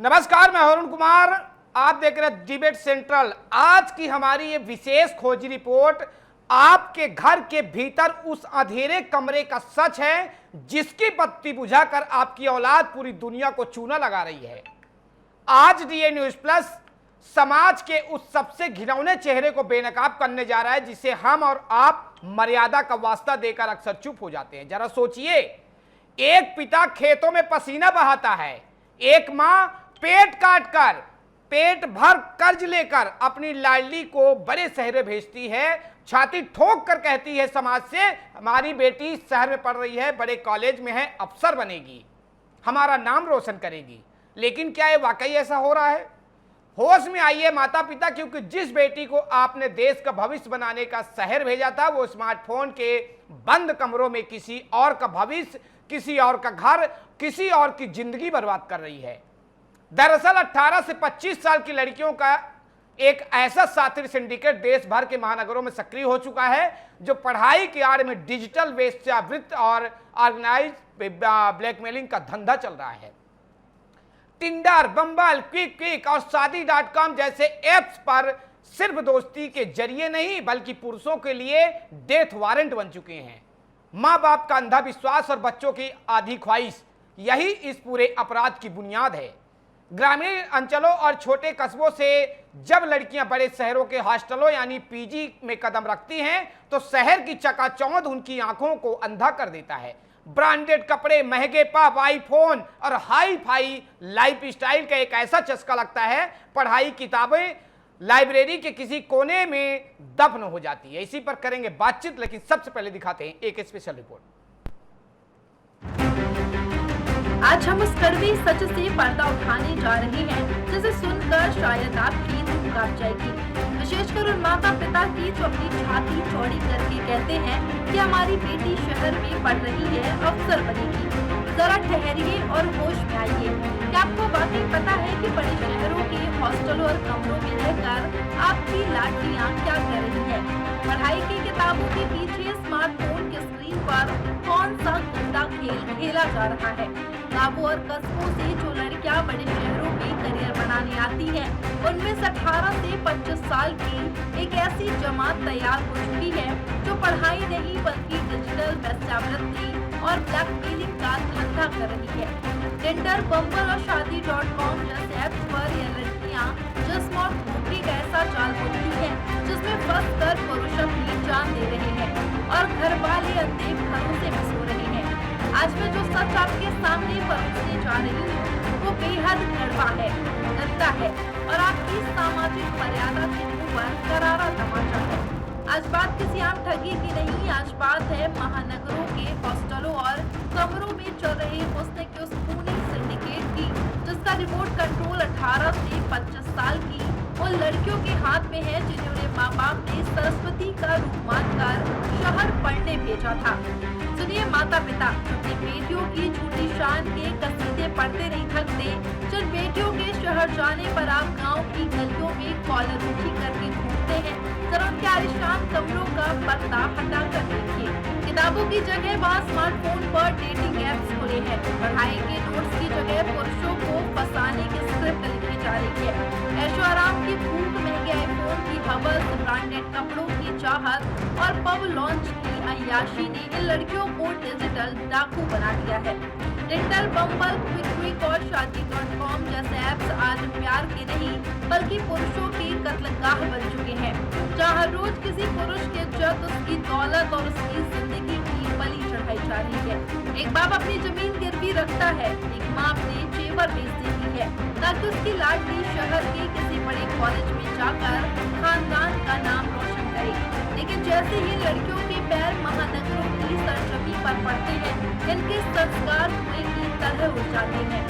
नमस्कार, मैं अरुण कुमार। आप देख रहे हैं डिबेट सेंट्रल। आज की हमारी ये विशेष खोजी रिपोर्ट आपके घर के भीतर उस अंधेरे कमरे का सच है जिसकी बत्ती बुझाकर आपकी औलाद पूरी दुनिया को चूना लगा रही है। आज डीए न्यूज प्लस समाज के उस सबसे घिनौने चेहरे को बेनकाब करने जा रहा है जिसे हम और आप मर्यादा का वास्ता देकर अक्सर चुप हो जाते हैं। जरा सोचिए, एक पिता खेतों में पसीना बहाता है, एक मां पेट काट कर पेट भर कर्ज लेकर अपनी लाडली को बड़े शहर भेजती है, छाती ठोक कर कहती है समाज से, हमारी बेटी शहर में पढ़ रही है, बड़े कॉलेज में है, अफसर बनेगी, हमारा नाम रोशन करेगी। लेकिन क्या ये वाकई ऐसा हो रहा है? होश में आइए माता पिता, क्योंकि जिस बेटी को आपने देश का भविष्य बनाने का शहर भेजा था वो स्मार्टफोन के बंद कमरों में किसी और का भविष्य, किसी और का घर, किसी और की जिंदगी बर्बाद कर रही है। दरअसल 18 से 25 साल की लड़कियों का एक ऐसा साथी सिंडिकेट देश भर के महानगरों में सक्रिय हो चुका है जो पढ़ाई की आड़ में डिजिटल वेश्यावृत्ति और ऑर्गेनाइज ब्लैकमेलिंग का धंधा चल रहा है। टिंडर, बम्बल, क्विक और शादी.com जैसे ऐप्स पर सिर्फ दोस्ती के जरिए नहीं बल्कि पुरुषों के लिए डेथ वारंट बन चुके हैं। माँ बाप का अंधा विश्वास और बच्चों की आधी ख्वाहिश, यही इस पूरे अपराध की बुनियाद है। ग्रामीण अंचलों और छोटे कस्बों से जब लड़कियां बड़े शहरों के हॉस्टलों यानी पीजी में कदम रखती हैं तो शहर की चकाचौंध उनकी आंखों को अंधा कर देता है। ब्रांडेड कपड़े, महंगे पब, आईफोन और हाई फाई लाइफ स्टाइल का एक ऐसा चस्का लगता है, पढ़ाई किताबें लाइब्रेरी के किसी कोने में दफन हो जाती है। इसी पर करेंगे बातचीत, लेकिन सबसे पहले दिखाते हैं एक स्पेशल रिपोर्ट। आज हम उस कड़वे सच से पर्दा उठाने जा रहे हैं जिसे सुनकर शायद आपकी रूह कांप जाएगी, विशेषकर उन माता पिता की जो अपनी छाती चौड़ी करके कहते हैं कि हमारी बेटी शहर में पढ़ रही है, अफसर बनेगी। जरा ठहरिए और होश में आइए। क्या आपको वाकई पता है कि बड़े शहरों के हॉस्टलों और कमरों में रहकर आपकी लाडलियां क्या कर रही है? पढ़ाई की किताबों के पीछे स्मार्टफोन की स्क्रीन पर कौन सा गंदा खेल खेला जा रहा है? गांवों और कस्बों से जो लड़कियां बड़े शहरों में करियर बनाने आती हैं, उनमें से 18 से 25 साल की एक ऐसी जमात तैयार हो चुकी है जो पढ़ाई नहीं बल्कि डिजिटल वेश्यावृत्ति और ब्लैकमेलिंग का धंधा कर रही है। टिंडर, बम्बल और शादी.com जैसे ऐप्स पर यह लड़कियां जिस्म और धोखे का ऐसा जाल बुनती है जिसमें फंस कर पुरुष अपनी जान दे रहे हैं और घर वाले अंधे भरोसे में सो रहे हैं। आज मैं जो सच आपके सामने परोसने जा रही हूँ वो बेहद कड़वा है, गंदा है और आपकी सामाजिक मर्यादा के ऊपर करारा तमाचा है। आज बात किसी आम ठगी की नहीं, आज बात है महानगरों के हॉस्टलों और कमरों में चल रहे हुस्न के उस खूनी सिंडिकेट की जिसका रिमोट कंट्रोल 18 से 25 साल की उन लड़कियों के हाथ में है जिन्हें उन्हें माँ बाप ने सरस्वती का रूप मानकर शहर पढ़ने भेजा था। सुनिए माता पिता, अपनी बेटियों की झूठी शान के कसीदे पढ़ते नहीं थकते, जिन बेटियों के शहर जाने पर आप गांव की गलियों में कॉलर उठी करके घूमते हैं, जरा उनके आलिशान कमरों का पर्दा हटा कर देखिए। किताबों की जगह वहाँ स्मार्टफोन पर डेटिंग एप्स खुले हैं। पढ़ाई के नोट्स की जगह पुरुषों को फंसाने की स्क्रिप्ट लिखी जा रही है। ऐशो आराम की भूख, महंगे आईफोन की हवस, ब्रांडेड कपड़ों की चाहत और पब लॉन्च की अय्याशी ने इन लड़कियों को डिजिटल डाकू बना दिया है। टिंडर, बम्बल, क्विक और शादी.com जैसे ऐप्स आज प्यार के नहीं बल्कि पुरुषों के कत्लगाह बन चुके हैं, जहाँ रोज किसी पुरुष के इज्जत, उसकी दौलत और उसकी जिंदगी की बलि चढ़ाई जा रही है। एक बाप अपनी जमीन गिरवी रखता है, एक माँ अपने जेवर बेच देती है ताकि उसकी लाडली शहर के किसी बड़े कॉलेज में जाकर खानदान का नाम रोशन करे। लेकिन जैसे ही लड़कियों के पैर महानगरों की सरजमी पर पड़ते हैं, इनके संस्कार कुएं की तरह उड़ जाते हैं।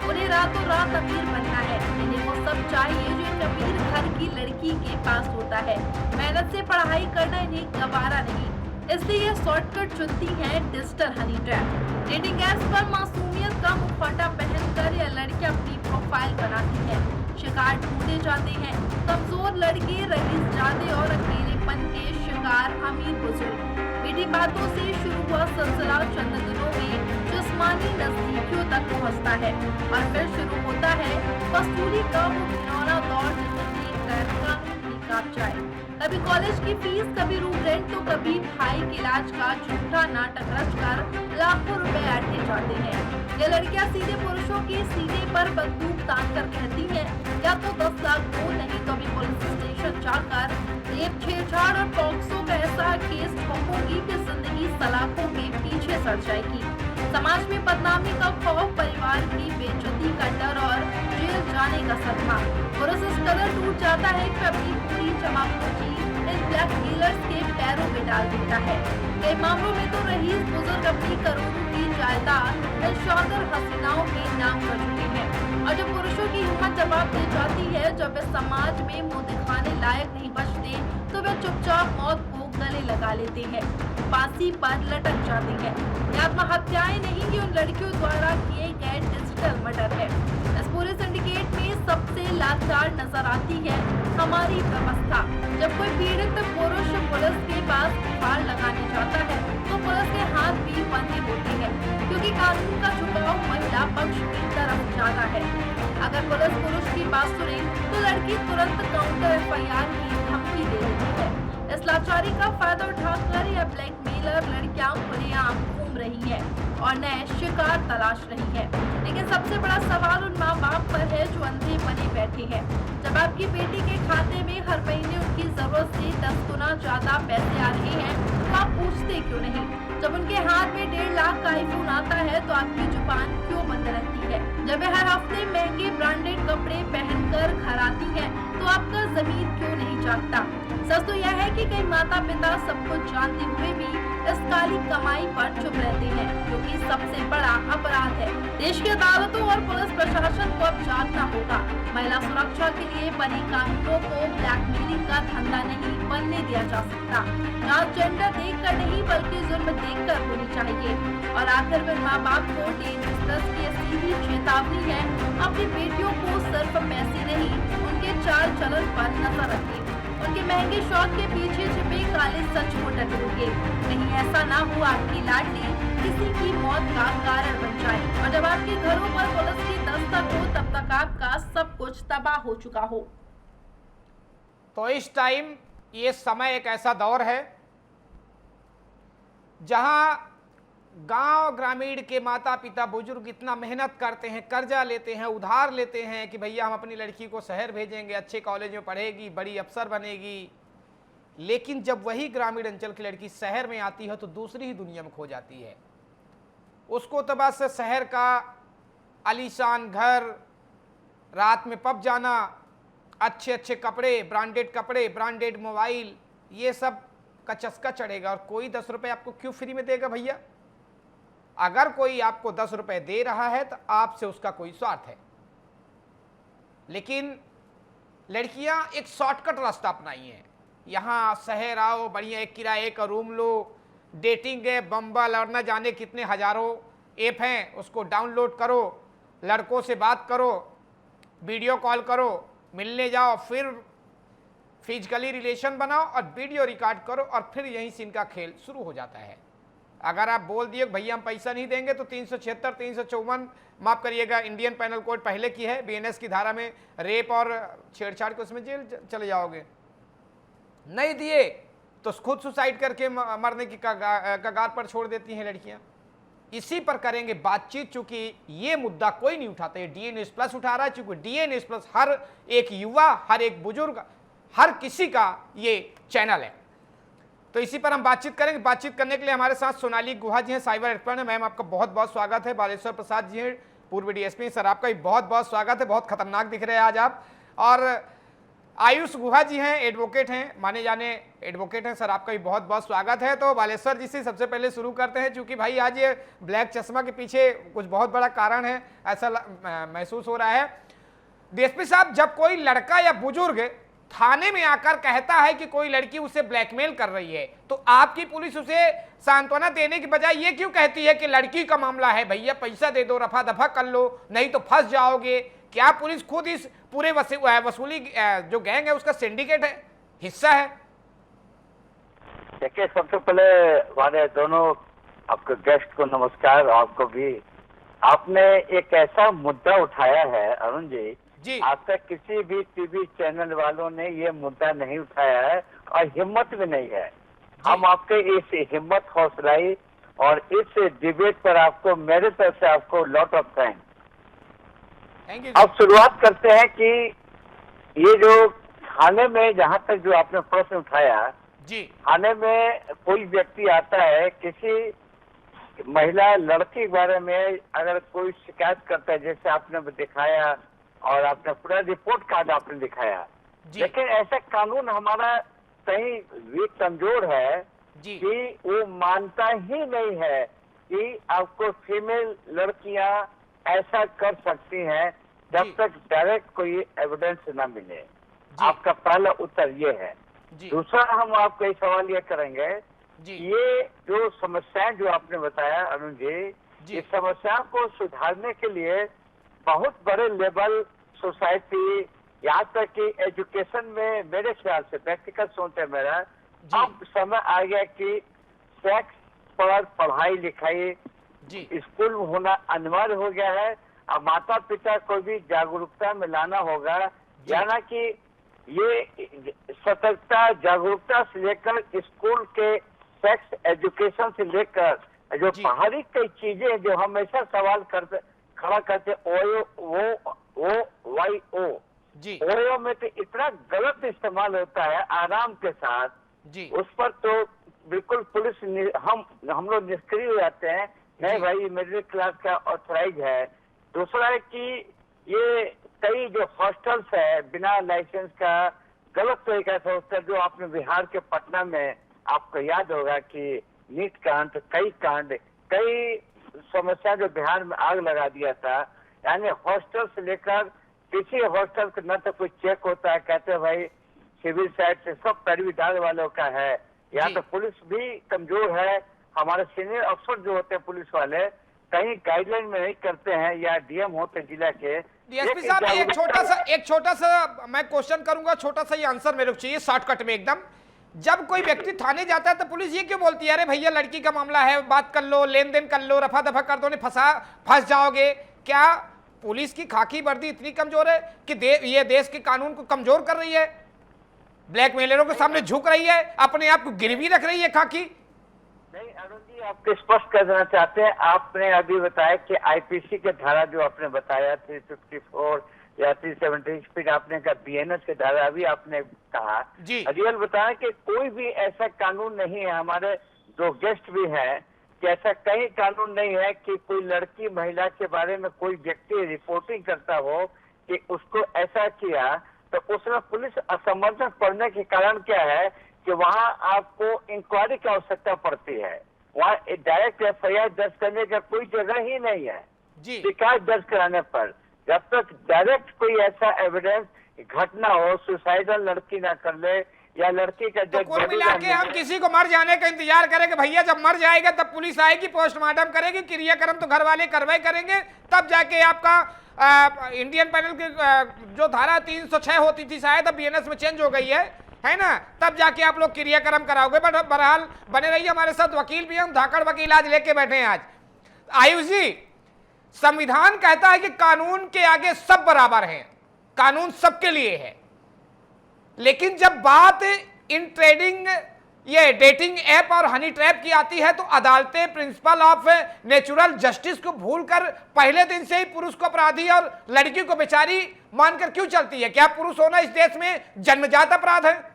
उन्हें रातों रात अमीर बनना है, इन्हें वो सब चाहिए जो एक अमीर घर की लड़की के पास होता है। मेहनत से पढ़ाई करना इन्हें गवारा नहीं, इसलिए ये शॉर्टकट चुनती है digital honey trap. Dating apps पर मासूमियत का मुखौटा पहनकर यह लड़कियां अपनी प्रोफाइल बनाती है, शिकार ढूंढे जाते हैं। कमजोर लड़के, रईसजादे और अकेलेपन के शिकार अमीर बुजुर्ग। मीठी बातों से शुरू हुआ सिलसिला चंद दिनों में जिस आसमानी नजदीकियों तक पहुंचता है और फिर शुरू होता है वसूली का वो घिनौना दौर जिसे देखकर कानून भी कांप जाए। कभी कॉलेज की फीस, कभी रूम रेंट, तो कभी भाई के इलाज का झूठा नाटक रचकर लाखों रुपए ऐंठे जाते हैं। ये लड़कियां सीधे पुरुषों के सीने पर बंदूक तान कर कहती हैं, या तो 10 लाख दो, नहीं तो भी पुलिस स्टेशन जाकर रेप, छेड़छाड़ और पॉक्सो का ऐसा केस ठोकोगी कि जिंदगी सलाखों के पीछे सड़ जाएगी। समाज में बदनामी का खौफ, परिवार की बेइज्जती का डर और जेल जाने का सदमा। पुरुष इस कदर टूट जाता है कि अपनी पूरी जमा पूंजी इन ब्लैकमेलर्स के पैरों में डाल देता है। कई मामलों में तो रईस बुजुर्ग अपनी करोड़ों की जायदाद इन शौहर हसीनाओं के नाम कर चुके हैं। और जब पुरुषों की हिम्मत जवाब दे जाती है, जब वे समाज में मुंह दिखाने लायक नहीं बचते, तो वे चुपचाप मौत को गले लगा लेते हैं, फांसी पर लटक जाते हैं। ये आत्महत्याएं नहीं, ये उन लड़कियों द्वारा किए गए डिजिटल मर्डर है। इस पूरे सिंडिकेट में सबसे लाचार नजर आती है हमारी व्यवस्था। जब कोई पीड़ित पुरुष पुलिस के पास गुहार लगाने जाता है, तो पुलिस के हाथ भी बंधे होते हैं, क्योंकि कानून का झुकाव महिला पक्ष की तरफ ज्यादा है। अगर पुलिस पुरुष की बात सुने, तो लड़की तुरंत काउंटर FIR की धमकी दे देती है। इस लाचारी का फायदा उठाकर यह ब्लैकमेलर लड़कियां खुलेआम घूम रही है और नए शिकार तलाश रही है। लेकिन सबसे बड़ा सवाल उन माँ बाप पर है जो अंधे बने बैठे हैं। जब आपकी बेटी के खाते में हर महीने उनकी जरूरत से 10 गुना ज्यादा पैसे आ रहे हैं, तो आप पूछते क्यों नहीं? जब उनके हाथ में 1.5 लाख का आईफोन आता है, तो आपकी जुबान क्यों बंद रहती है? जब वे हर हफ्ते महंगे ब्रांडेड कपड़े पहनकर घर आती है, तो आपका जमीर क्यों नहीं जागता? सच तो यह है कि कई माता पिता सब कुछ जानते हुए भी इस काली कमाई पर चुप रहते हैं, जो कि सबसे बड़ा अपराध है। देश की अदालतों और पुलिस प्रशासन को अब जागना होगा। महिला सुरक्षा के लिए बने कानूनों को ब्लैकमेलिंग का धंधा नहीं बनने दिया जा सकता। जांच जेंडर देखकर नहीं, बल्कि जुर्म देखकर होनी चाहिए। और आखिर में माँ बाप को DNS+ की सीधी चेतावनी है, अपनी बेटियों को सिर्फ पैसे नहीं, उनके चाल चलन पर नजर रखें। उनके महंगे शौक के पीछे छिपे काले सच को टटोलिए। कहीं ऐसा ना हो आपकी लाडली किसी की मौत का कारण बन जाए और जब आपके घरों पर पुलिस की दस्तक हो, तब तक आपका सब कुछ तबाह हो चुका हो। तो इस टाइम ये समय एक ऐसा दौर है जहां गांव ग्रामीण के माता पिता बुजुर्ग इतना मेहनत करते हैं, कर्जा लेते हैं, उधार लेते हैं कि भैया हम अपनी लड़की को शहर भेजेंगे, अच्छे कॉलेज में पढ़ेगी, बड़ी अफसर बनेगी। लेकिन जब वही ग्रामीण अंचल की लड़की शहर में आती है, तो दूसरी ही दुनिया में खो जाती है। उसको तो बस शहर का आलीशान घर, रात में पब जाना, अच्छे अच्छे कपड़े, ब्रांडेड मोबाइल, ये सब का चस्का चढ़ेगा। और कोई 10 रुपये आपको क्यों फ्री में देगा भैया? अगर कोई आपको 10 रुपए दे रहा है तो आपसे उसका कोई स्वार्थ है। लेकिन लड़कियां एक शॉर्टकट रास्ता अपनाई हैं। यहाँ शहर आओ, बढ़िया एक किराए का रूम लो, डेटिंग है, बम्बल और न जाने कितने हजारों ऐप हैं, उसको डाउनलोड करो, लड़कों से बात करो, वीडियो कॉल करो, मिलने जाओ, फिर फिजिकली रिलेशन बनाओ और वीडियो रिकॉर्ड करो, और फिर यहीं से इनका खेल शुरू हो जाता है। अगर आप बोल दिए भैया हम पैसा नहीं देंगे, तो 376, 354, माफ करिएगा, इंडियन पैनल कोड पहले की है, BNS की धारा में रेप और छेड़छाड़ के उसमें जेल चले जाओगे। नहीं दिए तो खुद सुसाइड करके मरने की कगार पर छोड़ देती हैं लड़कियां। इसी पर करेंगे बातचीत, चूंकि ये मुद्दा कोई नहीं उठाता है, DNS+ उठा रहा है। चूंकि DNS+ हर एक युवा, हर एक बुजुर्ग, हर किसी का ये चैनल है, तो इसी पर हम बातचीत करेंगे। बातचीत करने के लिए हमारे साथ सोनाली गुहा जी हैं, साइबर एक्सपर्ट हैं। मैम आपका बहुत बहुत स्वागत है। बालेश्वर प्रसाद जी हैं, पूर्व DSP। सर आपका भी बहुत बहुत स्वागत है, बहुत खतरनाक दिख रहे हैं आज आप। और आयुष गुहा जी हैं, एडवोकेट हैं, माने जाने एडवोकेट हैं। सर आपका भी बहुत बहुत स्वागत है। तो बालेश्वर जी से सबसे पहले शुरू करते हैं, क्योंकि भाई आज ये ब्लैक चश्मा के पीछे कुछ बहुत बड़ा कारण है, ऐसा महसूस हो रहा है। DSP साहब, जब कोई लड़का या बुजुर्ग थाने में आकर कहता है कि कोई लड़की उसे ब्लैकमेल कर रही है, तो आपकी पुलिस उसे सांत्वना देने की बजाय ये क्यों कहती है कि लड़की का मामला है, भैया पैसा दे दो, रफा दफा कर लो, नहीं तो फंस जाओगे? क्या पुलिस खुद इस पूरे वसूली जो गैंग है उसका सिंडिकेट है, हिस्सा है? देखिए, सबसे पहले माने दोनों आपके गेस्ट को नमस्कार, आपको भी। आपने एक ऐसा मुद्दा उठाया है अरुण जी, जी आज तक किसी भी टीवी चैनल वालों ने ये मुद्दा नहीं उठाया है और हिम्मत भी नहीं है। हम आपके इस हिम्मत, हौसलाई और इस डिबेट पर आपको मेरे तरफ से आपको lot of thanks. Thank you. अब शुरुआत करते हैं कि ये जो थाने में, जहां तक जो आपने प्रश्न उठाया, जी थाने में कोई व्यक्ति आता है, किसी महिला लड़की के बारे में अगर कोई शिकायत करता है, जैसे आपने दिखाया और आपने पूरा रिपोर्ट कार्ड आपने दिखाया, जी लेकिन ऐसा कानून हमारा कहीं भी कमजोर है जी कि वो मानता ही नहीं है कि आपको फीमेल लड़कियां ऐसा कर सकती हैं जी। जब तक डायरेक्ट कोई एविडेंस न मिले। जी आपका पहला उत्तर ये है। जी दूसरा हम आपको एक सवाल ये करेंगे, जी ये जो समस्याएं जो आपने बताया अरुण जी, जी इस समस्या को सुधारने के लिए बहुत बड़े लेवल सोसाइटी, यहाँ तक कि एजुकेशन में, मेरे ख्याल से व्यक्तिगत सोच है मेरा, जी अब समय आ गया कि सेक्स पर पढ़ाई लिखाई जी स्कूल में होना अनिवार्य हो गया है। अब माता पिता को भी जागरूकता में लाना होगा, यानी कि ये सतर्कता, जागरूकता से लेकर स्कूल के सेक्स एजुकेशन से लेकर जो जी। बाहरी कई चीजें जो हमेशा सवाल करते, खड़ा करते, ओ जी ओयो में तो इतना गलत इस्तेमाल होता है आराम के साथ, जी उस पर तो बिल्कुल पुलिस हम लोग निष्क्रिय हो जाते हैं। नहीं जी। भाई, मिडिल क्लास का ऑथराइज है। दूसरा है कि ये कई जो हॉस्टल्स है बिना लाइसेंस का, गलत तरीका से हॉस्टल, जो आपने बिहार के पटना में, आपको याद होगा कि नीट कांड, कई समस्या जो बिहार में आग लगा दिया था। यानी हॉस्टल से लेकर किसी हॉस्टल का न तो कोई चेक होता है, कहते हैं भाई सिविल साइड से सब पैरवी डाल वालों का है। यहाँ जी। तो पुलिस भी कमजोर है। हमारे सीनियर अफसर जो होते हैं पुलिस वाले, कहीं गाइडलाइन में नहीं करते हैं, या डीएम होते जिला के। डीएसपी साहब, एक छोटा सा मैं क्वेश्चन करूंगा, छोटा सा ये आंसर मेरे को चाहिए शॉर्टकट में एकदम। जब कोई व्यक्ति थाने जाता है तो पुलिस ये क्यों बोलती है, अरे भैया लड़की का मामला है, बात कर लो, लेन देन कर लो, रफा दफा कर दो, नहीं फंस जाओगे? क्या पुलिस की खाकी वर्दी इतनी कमजोर है कि ये देश के कानून को कमजोर कर रही है, ब्लैकमेलरों के सामने झुक रही है, अपने आप को गिरवी रख रही है खाकी? नहीं अरुण जी, आपको स्पष्ट कर देना चाहते हैं। आपने अभी बताया कि आईपीसी के धारा जो आपने बताया 354 या 370, फिर आपने कहा बीएनएस के धारा, अभी आपने कहा जी। रियल बताया कि कोई भी ऐसा कानून नहीं है। हमारे दो गेस्ट भी हैं कि ऐसा कहीं कानून नहीं है कि कोई लड़की महिला के बारे में कोई व्यक्ति रिपोर्टिंग करता हो कि उसको ऐसा किया, तो उसमें पुलिस असमर्थन पड़ने के कारण क्या है कि वहाँ आपको इंक्वायरी की आवश्यकता पड़ती है। वहाँ डायरेक्ट एफआईआर दर्ज करने का कोई जगह ही नहीं है। जी। शिकायत दर्ज कराने पर जब तक डायरेक्ट कोई ऐसा एविडेंस घटना हो, सुसाइडल लड़की ना कर ले या लड़की का तो कुल मिला के हम किसी को मर जाने का इंतजार करेंगे भैया? जब मर जाएगा तब पुलिस आएगी, पोस्टमार्टम करेगी, क्रियाक्रम तो घर वाले कार्रवाई करेंगे, तब जाके आपका इंडियन पैनल की जो धारा 306 होती थी शायद, अब बीएनएस में चेंज हो गई है ना, तब जाके आप लोग क्रियाक्रम कराओगे। बट बहरहाल बने रहिए हमारे साथ, वकील भी हम धाकड़ वकील आज लेके बैठे हैं। आज आयुष जी, संविधान कहता है कि कानून के आगे सब बराबर हैं, कानून सबके लिए है, लेकिन जब बात इन ट्रेडिंग, ये डेटिंग ऐप और हनी ट्रैप की आती है, तो अदालतें प्रिंसिपल ऑफ नेचुरल जस्टिस को भूलकर पहले दिन से ही पुरुष को अपराधी और लड़की को बेचारी मानकर क्यों चलती है? क्या पुरुष होना इस देश में जन्मजात अपराध है?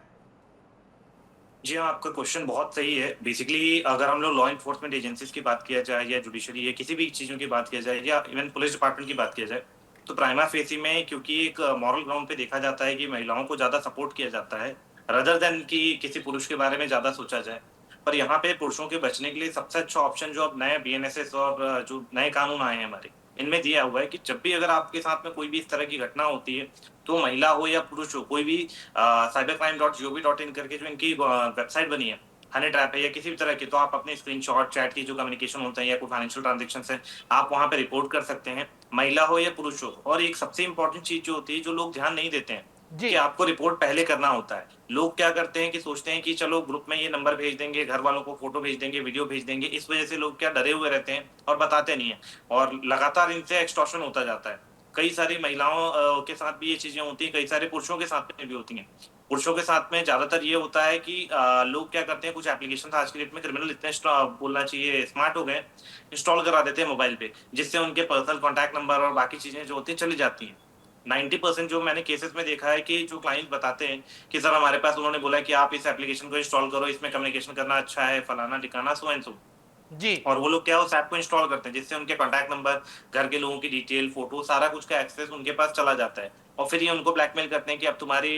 जी हाँ, आपका क्वेश्चन बहुत सही है। बेसिकली अगर हम लोग लॉ इन्फोर्समेंट एजेंसीज की बात किया जाए, या जुडिशरी, या किसी भी चीज़ों की बात किया जाए, या इवन पुलिस डिपार्टमेंट की बात किया जाए, तो प्राइमा फेसी में क्योंकि एक मॉरल ग्राउंड पे देखा जाता है कि महिलाओं को ज़्यादा सपोर्ट किया जाता है रदर देन कि किसी पुरुष के बारे में ज़्यादा सोचा जाए। पर यहाँ पे पुरुषों के बचने के लिए सबसे अच्छा ऑप्शन जो अब नए बीएनएसएस और जो नए कानून आए हैं हमारे, इनमें दिया हुआ है कि जब भी अगर आपके साथ में कोई भी इस तरह की घटना होती है, तो महिला हो या पुरुष हो, कोई भी cybercrime.gov.in करके जो इनकी वेबसाइट बनी है, हनी ट्रैप है या किसी भी तरह की, तो आप अपने स्क्रीनशॉट, चैट की जो कम्युनिकेशन होता है या कोई फाइनेंशियल ट्रांजेक्शन है, आप वहाँ पे रिपोर्ट कर सकते हैं, महिला हो या पुरुष हो। और एक सबसे इंपॉर्टेंट चीज जो होती है, जो लोग ध्यान नहीं देते हैं, जी। कि आपको रिपोर्ट पहले करना होता है। लोग क्या करते हैं कि सोचते हैं कि चलो ग्रुप में ये नंबर भेज देंगे, घर वालों को फोटो भेज देंगे, वीडियो भेज देंगे, इस वजह से लोग क्या डरे हुए रहते हैं और बताते नहीं है और लगातार इनसे एक्सटॉर्शन होता जाता है। कई सारी महिलाओं के साथ भी ये चीजें होती हैं, कई सारे पुरुषों के साथ में भी होती हैं। पुरुषों के साथ में ज्यादातर ये होता है कि लोग क्या करते हैं, कुछ एप्लीकेशन आज की डेट में क्रिमिनल इतने बोलना चाहिए स्मार्ट हो गए, इंस्टॉल करा देते हैं मोबाइल पे, जिससे उनके पर्सनल कॉन्टैक्ट नंबर और बाकी चीजें जो होती हैं चली जाती हैं। 90% जो मैंने केसेस में देखा है कि जो क्लाइंट बताते हैं कि सर हमारे पास उन्होंने बोला कि आप इस एप्लीकेशन को इंस्टॉल करो, इसमें कम्युनिकेशन करना अच्छा है, फलाना ठिकाना, सो एंड सो। जी। और वो लोग क्या उस ऐप को इंस्टॉल करते हैं, जिससे उनके कॉन्टैक्ट नंबर, घर के लोगों की डिटेल, फोटो, सारा कुछ का एक्सेस उनके पास चला जाता है और फिर ये उनको ब्लैकमेल करते हैं कि अब तुम्हारी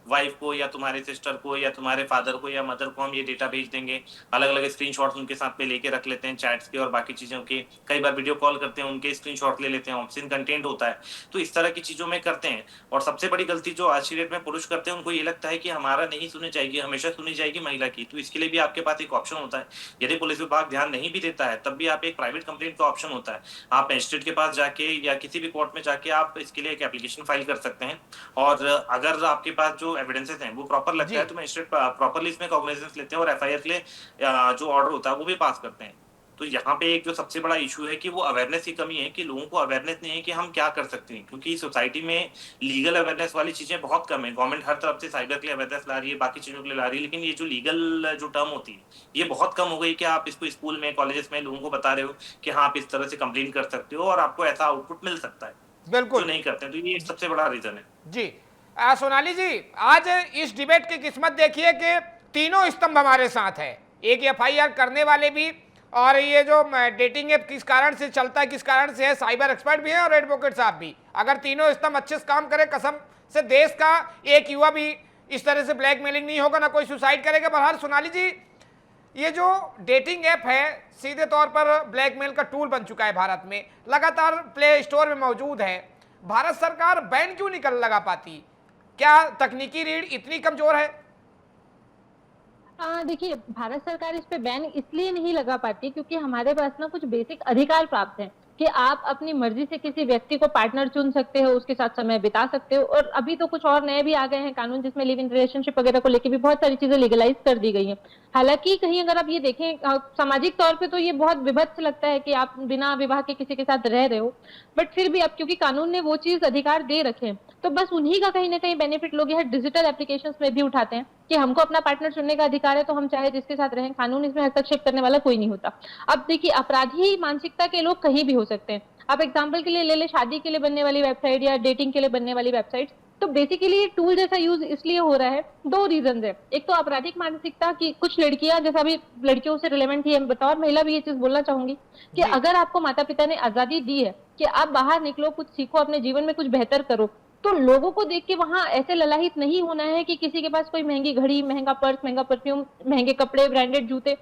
वाइफ को या तुम्हारे सिस्टर को या तुम्हारे फादर को या मदर को हम ये डेटा भेज देंगे। अलग अलग स्क्रीनशॉट्स उनके साथ में लेके रख लेते हैं, चैट्स के और बाकी चीजों के। कई बार वीडियो कॉल करते हैं, उनके स्क्रीनशॉट ले लेते हैं, ऑब्ससीन कंटेंट होता है। तो इस तरह की चीजों में करते हैं। और सबसे बड़ी गलती जो आज की डेट में पुरुष करते हैं, उनको ये लगता है कि हमारा नहीं सुनी जाएगी, हमेशा सुनी जाएगी महिला की। तो इसके लिए भी आपके पास एक ऑप्शन होता है। यदि पुलिस विभाग ध्यान नहीं भी देता है, तब भी आप एक प्राइवेट कंप्लेंट का ऑप्शन होता है। आप मजिस्ट्रेट के पास जाके या किसी भी कोर्ट में जाके आप इसके लिए एक एप्लीकेशन फाइल कर सकते हैं। और अगर आपके पास जो एविडेंसेस हैं वो प्रॉपर लगता है, तो मजिस्ट्रेट प्रॉपरली इसमें कॉग्निजेंस लेते हैं और एफआईआर के लिए जो ऑर्डर होता है वो भी पास करते हैं। तो यहाँ पे एक जो सबसे बड़ा इशू है कि वो अवेयरनेस की कमी है, कि लोगों को अवेयरनेस नहीं है कि हम क्या कर सकते हैं, क्योंकि सोसाइटी में लीगल अवेयरनेस वाली चीजें बहुत कम है। गवर्नमेंट हर तरफ से साइबर के लिए अवेयरनेस ला रही है, बाकी चीजों के लिए ला रही है, लेकिन ये जो लीगल जो टर्म होती है ये बहुत कम हो गई कि आप इसको स्कूल में, कॉलेजेस में लोगों को बता रहे हो कि हाँ आप इस तरह से कंप्लेन कर सकते हो और आपको ऐसा आउटपुट मिल सकता है। बिल्कुल। जो नहीं करते हैं, तो ये सबसे बड़ा रीजन है। जी। सोनाली जी, आज इस डिबेट की किस्मत देखिए कि तीनों स्तंभ हमारे साथ है। एक एफआईआर करने वाले भी, और ये जो डेटिंग ऐप किस कारण से चलता है, किस कारण से है, साइबर एक्सपर्ट भी हैं और एडवोकेट साहब भी। अगर तीनों स्तंभ अच्छे से काम करें, कसम से देश का एक युवा भी इस तरह से ब्लैकमेलिंग नहीं होगा, ना कोई सुसाइड करेगा। बहरहाल सोनाली जी, ये जो डेटिंग ऐप है सीधे तौर पर ब्लैकमेल का टूल बन चुका है भारत में, लगातार प्ले स्टोर में मौजूद है। भारत सरकार बैन क्यों नहीं लगा पाती? क्या तकनीकी रीढ़ इतनी कमजोर है? देखिए, भारत सरकार इस पे बैन इसलिए नहीं लगा पाती क्योंकि हमारे पास ना कुछ बेसिक अधिकार प्राप्त हैं कि आप अपनी मर्जी से किसी व्यक्ति को पार्टनर चुन सकते हो, उसके साथ समय बिता सकते हो। और अभी तो कुछ और नए भी आ गए हैं कानून, जिसमें लिव इन रिलेशनशिप वगैरह को लेके भी बहुत सारी चीजें लीगलाइज कर दी गई हैं। हालांकि कहीं अगर आप ये देखें सामाजिक तौर पे तो ये बहुत विभत्स लगता है कि आप बिना विवाह के किसी के साथ रह रहे हो, बट फिर भी अब क्योंकि कानून ने वो चीज अधिकार दे रखे हैं, तो बस उन्हीं का कहीं ना कहीं बेनिफिट लोग यह डिजिटल एप्लीकेशंस में भी उठाते हैं कि हमको अपना पार्टनर चुनने का अधिकार है, तो हम चाहे जिसके साथ रहें, कानून इसमें हस्तक्षेप करने वाला कोई नहीं होता। अब देखिए, अपराधी मानसिकता के लोग कहीं भी हो सकते हैं। आप एग्जाम्पल के लिए ले ले, शादी के लिए बनने वाली वेबसाइट या डेटिंग के लिए बनने वाली वेबसाइट, तो बेसिकली ये टूल जैसा यूज इसलिए हो रहा है, दो रीजन है। एक तो आपराधिक मानसिकता की, कुछ लड़कियां, जैसा भी लड़कियों से रिलेवेंट ही बतौर महिला भी ये चीज बोलना चाहूंगी कि अगर आपको माता पिता ने आजादी दी है कि आप बाहर निकलो, कुछ सीखो, अपने जीवन में कुछ बेहतर करो, तो लोगों को देख के वहां ऐसे ललाहित नहीं होना है कि किसी के पास कोई महंगी घड़ी, महंगा पर्स, महंगा परफ्यूम, महंगे कपड़े, ब्रांडेड जूते,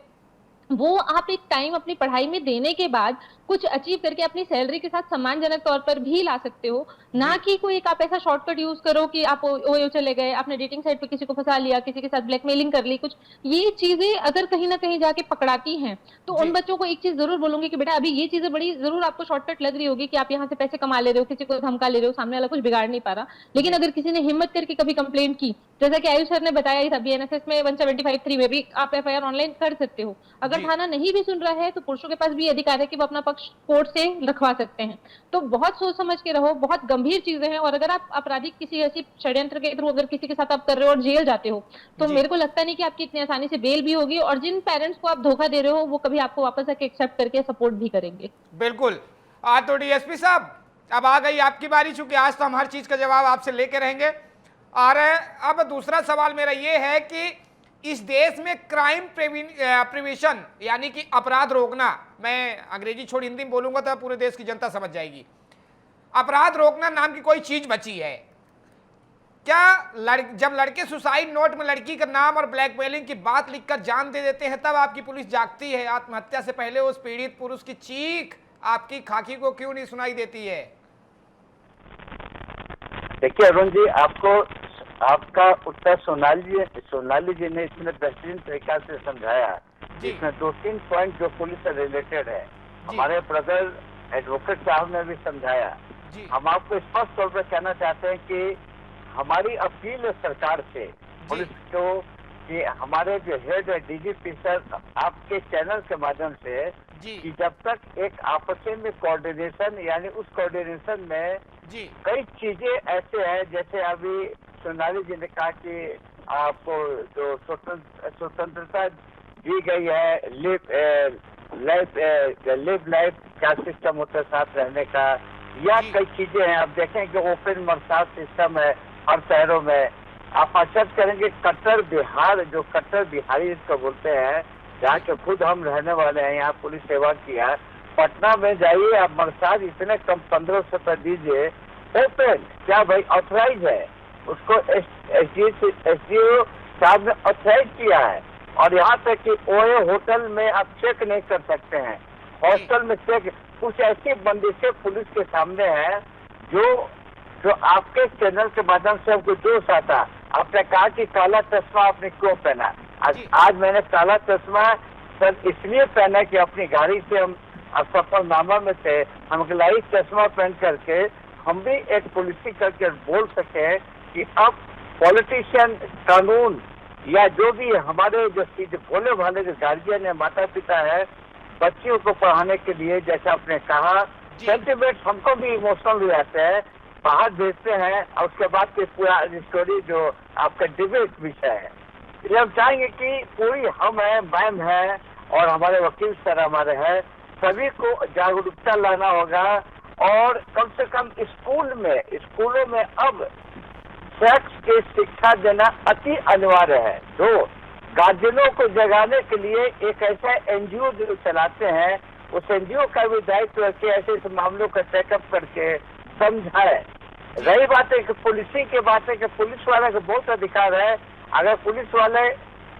वो आप एक टाइम अपनी पढ़ाई में देने के बाद कुछ अचीव करके अपनी सैलरी के साथ सम्मानजनक तौर पर भी ला सकते हो, ना कि कोई एक आप ऐसा शॉर्टकट यूज करो कि आप ओयो चले गए, आपने डेटिंग साइट पे किसी को फंसा लिया, किसी के साथ ब्लैकमेलिंग कर ली। कुछ ये चीजें अगर कहीं ना कहीं जाके पकड़ाती हैं, तो उन बच्चों को एक चीज जरूर बोलूंगी कि बेटा अभी ये चीजें बड़ी जरूर आपको शॉर्टकट लग रही होगी कि आप यहाँ से पैसे कमा ले रहे हो, किसी को धमका ले रहे हो, सामने वाला कुछ बिगाड़ नहीं पा रहा, लेकिन अगर किसी ने हिम्मत करके कभी कंप्लेंट की, जैसा कि आयुष सर ने बताया ही था, BNSS में 175(3) में भी आप FIR ऑनलाइन कर सकते हो। अगर थाना नहीं भी सुन रहा है तो पुरुषों के पास भी अधिकार है कि वो अपना पक्ष कोर्ट से रखवा सकते हैं। तो बहुत सोच समझ के रहो, बहुत गंभीर चीजें हैं। और अगर आप आपराधिक किसी ऐसी षड्यंत्र के थ्रू अगर किसी के साथ आप कर रहे हो और जेल जाते हो, तो मेरे को लगता नहीं कि आपकी इतनी आसानी से बेल भी होगी, और जिन पेरेंट्स को आप धोखा दे रहे हो वो कभी आपको वापस आके एक्सेप्ट करके सपोर्ट भी करेंगे। बिल्कुल। तो DSP साहब, अब आ गई आपकी बारी, चूंकि आज तो हम हर चीज का जवाब आपसे लेके रहेंगे। और अब दूसरा सवाल मेरा ये है कि इस देश में क्राइम प्रिवेंशन यानी कि अपराध रोकना, मैं अंग्रेजी छोड़ हिंदी में बोलूंगा तो पूरे देश की जनता समझ जाएगी, अपराध रोकना नाम की कोई चीज बची है क्या? जब लड़के सुसाइड नोट में लड़की का नाम और ब्लैकमेलिंग की बात लिखकर जान दे देते हैं, तब आपकी पुलिस जागती है? आत्महत्या से पहले उस पीड़ित पुरुष की चीख आपकी खाकी को क्यों नहीं सुनाई देती है? देखिए अरुण जी, आपका उत्तर सोनाली जी ने इसमें बेहतरीन तरीका से समझाया। इसमें 2-3 पॉइंट जो पुलिस से रिलेटेड है, हमारे ब्रदर एडवोकेट साहब ने भी समझाया। हम आपको स्पष्ट तौर पर कहना चाहते हैं कि हमारी अपील है सरकार से पुलिस को कि हमारे जो हेड है डीजीपी सर आपके चैनल के माध्यम से जी कि जब तक एक आपस में कोऑर्डिनेशन यानी उस कोऑर्डिनेशन में जी कई चीजें ऐसे हैं जैसे अभी सोनाली जी ने कहा कि आपको जो स्वतंत्रता दी गई है लिव लाइफ का सिस्टम होता है साथ रहने का या जी। कई चीजें हैं। आप देखें कि ओपन मर्साद सिस्टम है हर शहरों में। आप एक्सेप्ट करेंगे कट्टर बिहार जो कट्टर बिहारी इसको बोलते हैं जहाँ के खुद हम रहने वाले हैं, यहाँ पुलिस सेवा किया है। पटना में जाइए आप मर्साद इतने कम 1500 रुपये दीजिए ओपन, क्या भाई ऑथराइज है उसको एसडीओ साहब ने ऑथराइज किया है। और यहाँ तक कि ओए होटल में आप चेक नहीं कर सकते हैं, हॉस्टल में चेक। कुछ ऐसी बंदिशें पुलिस के सामने है जो आपके चैनल के माध्यम से हमको जोश आता। आपने कहा कि काला चश्मा आपने क्यों पहना। आज मैंने काला चश्मा सर इसलिए पहना कि अपनी गाड़ी से हम सफरनामा में थे, हम लाइट चश्मा पहन करके हम भी एक पुलिसी करके बोल सके कि अब पॉलिटिशियन कानून या जो भी हमारे जो सीधे भोले भाले जो गार्जियन है माता पिता है बच्चियों को पढ़ाने के लिए जैसा आपने कहा सेंटिमेंट हमको भी इमोशनल हो जाते हैं, बाहर भेजते हैं और उसके बाद की पूरा स्टोरी जो आपका डिबेट विषय है। इसलिए हम चाहेंगे कि पूरी हम है मैम है और हमारे वकील सर हमारे हैं, सभी को जागरूकता लाना होगा और कम से कम स्कूलों में अब सेक्स की शिक्षा देना अति अनिवार्य है। दो गार्जियनों को जगाने के लिए एक ऐसा एनजीओ जो चलाते हैं उस एनजीओ का भी दायित्व रखे ऐसे मामलों का चेकअप करके समझाए। रही बात है कि पुलिसिंग की बात है कि पुलिस वाले को बहुत अधिकार है, अगर पुलिस वाले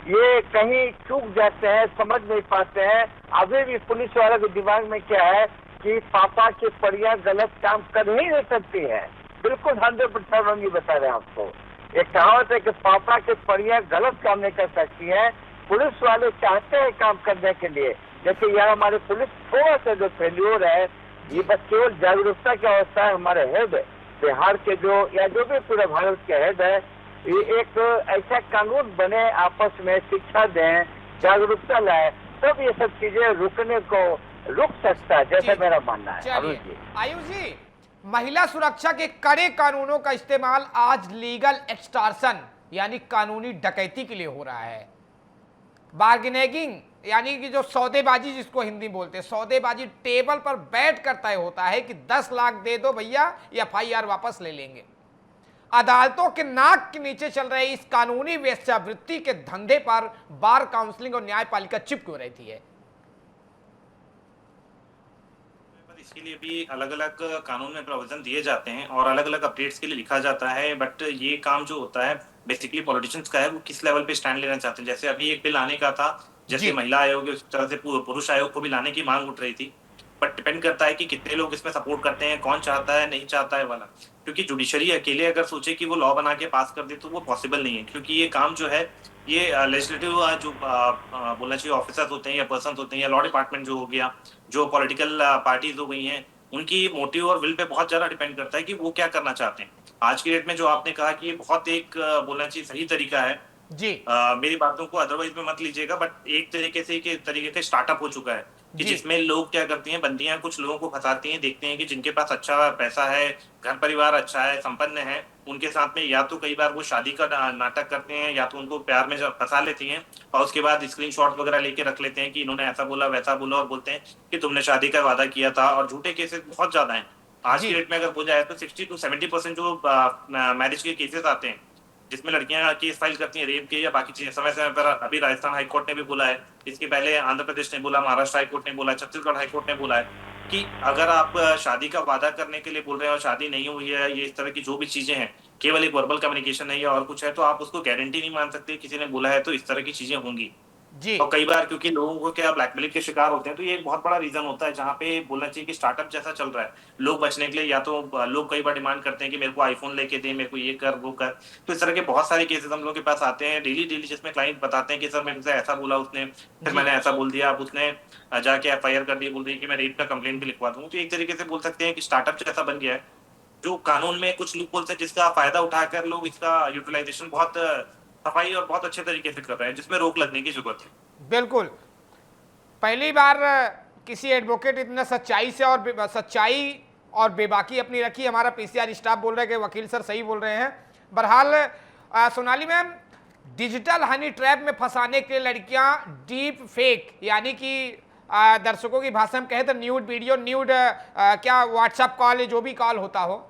ये कहीं चूक जाते हैं समझ नहीं पाते हैं, अभी भी पुलिस वाले के दिमाग में क्या है कि पापा की परियां गलत काम कर ही नहीं सकती है। बिल्कुल 100% हम ये बता रहे हैं आपको। एक कहावत है कि पापा की परियां गलत काम नहीं कर सकती है, पुलिस वाले चाहते हैं काम करने के लिए। जैसे यहाँ हमारे पुलिस थोड़ा सा जो फेल्योर है ये बस केवल जागरूकता की अवस्था है। हमारे हेड बिहार के जो या जो भी पूरे भारत के हेड है ये एक ऐसा कानून बने आपस में शिक्षा दें जागरूकता लाए तब ये सब चीजें रुकने को रुक सकता है जैसे मेरा मानना है। अरुण जी, आयुष जी, महिला सुरक्षा के कड़े कानूनों का इस्तेमाल आज लीगल एक्सटॉर्शन यानी कानूनी डकैती के लिए हो रहा है। बार्गेनिंग यानी कि जो सौदेबाजी जिसको हिंदी बोलते हैं, सौदेबाजी टेबल पर बैठ कर तय होता है कि 10 लाख दे दो भैया या FIR वापस ले लेंगे। अदालतों के नाक के नीचे चल रहे इस कानूनी वेश्यावृत्ति के धंधे पर बार काउंसिलिंग और न्यायपालिका चुप क्यों रहती है? इसके लिए भी अलग अलग कानून में प्रोविजन दिए जाते हैं और अलग अलग अपडेट्स के लिए लिखा जाता है, बट ये काम जो होता है बेसिकली पॉलिटिशियंस का है, वो किस लेवल पे स्टैंड लेना चाहते हैं। जैसे अभी एक बिल आने का था, जैसे महिला आयोग उस तरह से पुरुष आयोग को भी लाने की मांग उठ रही थी, बट डिपेंड करता है कि कितने लोग इसमें सपोर्ट करते हैं, कौन चाहता है नहीं चाहता है वाला। क्योंकि जुडिशरी अकेले अगर सोचे कि वो लॉ बना के पास कर दे तो वो पॉसिबल नहीं है, क्योंकि ये काम जो है ये लेजिस्लेटिव जो बोलना चाहिए ऑफिसर्स होते हैं या पर्सन होते हैं या लॉ डिपार्टमेंट जो हो गया, जो पॉलिटिकल पार्टीज हो गई हैं, उनकी मोटिव और विल पे बहुत ज्यादा डिपेंड करता है कि वो क्या करना चाहते हैं। आज की डेट में जो आपने कहा कि ये बहुत एक बोलना चाहिए सही तरीका है जी। मेरी बातों को अदरवाइज में मत लीजिएगा, बट एक तरीके का स्टार्टअप हो चुका है कि जिसमें लोग क्या करती हैं, बंदियां कुछ लोगों को फंसाती हैं, देखते हैं कि जिनके पास अच्छा पैसा है, घर परिवार अच्छा है, संपन्न है, उनके साथ में या तो कई बार वो शादी का नाटक करते हैं या तो उनको प्यार में फंसा लेती हैं और उसके बाद स्क्रीनशॉट वगैरह लेके रख लेते हैं कि इन्होंने ऐसा बोला वैसा बोला और बोलते हैं कि तुमने शादी का वादा किया था। और झूठे केसेस बहुत ज्यादा हैं आज की डेट में। अगर बोला जाए तो 60 to 70% जो मैरिज के केसेस आते हैं जिसमें लड़कियां केस फाइल करती हैं रेप के या बाकी चीजें, समय समय पर अभी राजस्थान हाईकोर्ट ने भी बोला है, इसके पहले आंध्र प्रदेश ने बोला, महाराष्ट्र हाईकोर्ट ने बोला, छत्तीसगढ़ हाईकोर्ट ने बोला है कि अगर आप शादी का वादा करने के लिए बोल रहे हैं और शादी नहीं हुई है, ये इस तरह की जो भी चीजें हैं, केवल एक वर्बल कम्युनिकेशन है या और कुछ है, तो आप उसको गारंटी नहीं मान सकते किसी ने बोला है तो इस तरह की चीजें होंगी जी। और कई बार क्योंकि लोगों को क्या ब्लैकमेलिंग के शिकार होते हैं, तो ये एक बहुत बड़ा रीजन होता है जहाँ पे बोलना चाहिए कि स्टार्टअप जैसा चल रहा है। लोग बचने के लिए या तो लोग कई बार डिमांड करते हैं कि मेरे को आईफोन लेके दे, मेरे को ये कर वो कर, तो इस तरह के बहुत सारे केसेस हम लोगों के पास आते हैं डेली जिसमें क्लाइंट बताते हैं कि सर मेरे से ऐसा बोला उसने, फिर मैंने ऐसा बोल दिया, अब उसने जाके FIR कर दी, बोल रही कि मैं रेप का कंप्लेंट भी लिखवा दूँ। तो एक तरीके से बोल सकते हैं कि स्टार्टअप जैसा बन गया है जो कानून में कुछ लूपहोल्स है जिसका फायदा उठाकर लोग इसका यूटिलाइजेशन बहुत सफाई और बहुत अच्छे तरीके से कर रहे हैं, जिसमें रोक लगने की जरूरत है। बिल्कुल, पहली बार किसी एडवोकेट इतना सच्चाई और बेबाकी अपनी रखी। हमारा पीसीआर स्टाफ बोल रहा है कि वकील सर सही बोल रहे हैं। बहरहाल Sonali ma'am, digital honey trap में फंसाने के लिए लड़कियां डीप फेक, यानी कि दर्शकों की भाषा में कहे तो न्यूड वीडियो, न्यूड क्या व्हाट्सएप कॉल, जो भी कॉल होता हो,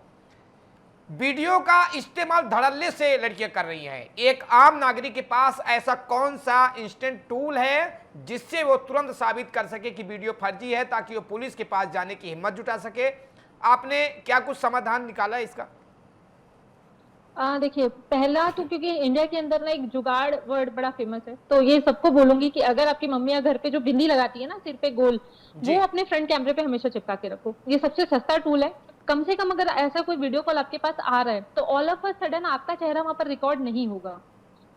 वीडियो का इस्तेमाल धड़ल्ले से लड़कियां कर रही हैं। एक आम नागरिक के पास ऐसा कौन सा इंस्टेंट टूल है जिससे वो तुरंत साबित कर सके कि वीडियो फर्जी है, ताकि वो पुलिस के पास जाने की हिम्मत जुटा सके? आपने क्या कुछ समाधान निकाला है इसका? देखिए, पहला तो क्योंकि इंडिया के अंदर ना एक जुगाड़ वर्ड बड़ा फेमस है, तो ये सबको बोलूंगी कि अगर आपकी मम्मियाँ घर पे जो बिंदी लगाती है ना सिर पे गोल, वो अपने फ्रंट कैमरे पे हमेशा चिपका के रखो। ये सबसे सस्ता टूल है। कम से कम अगर ऐसा कोई वीडियो कॉल आपके पास आ रहा है तो ऑल ऑफ अ सडन आपका चेहरा वहां पर रिकॉर्ड नहीं होगा,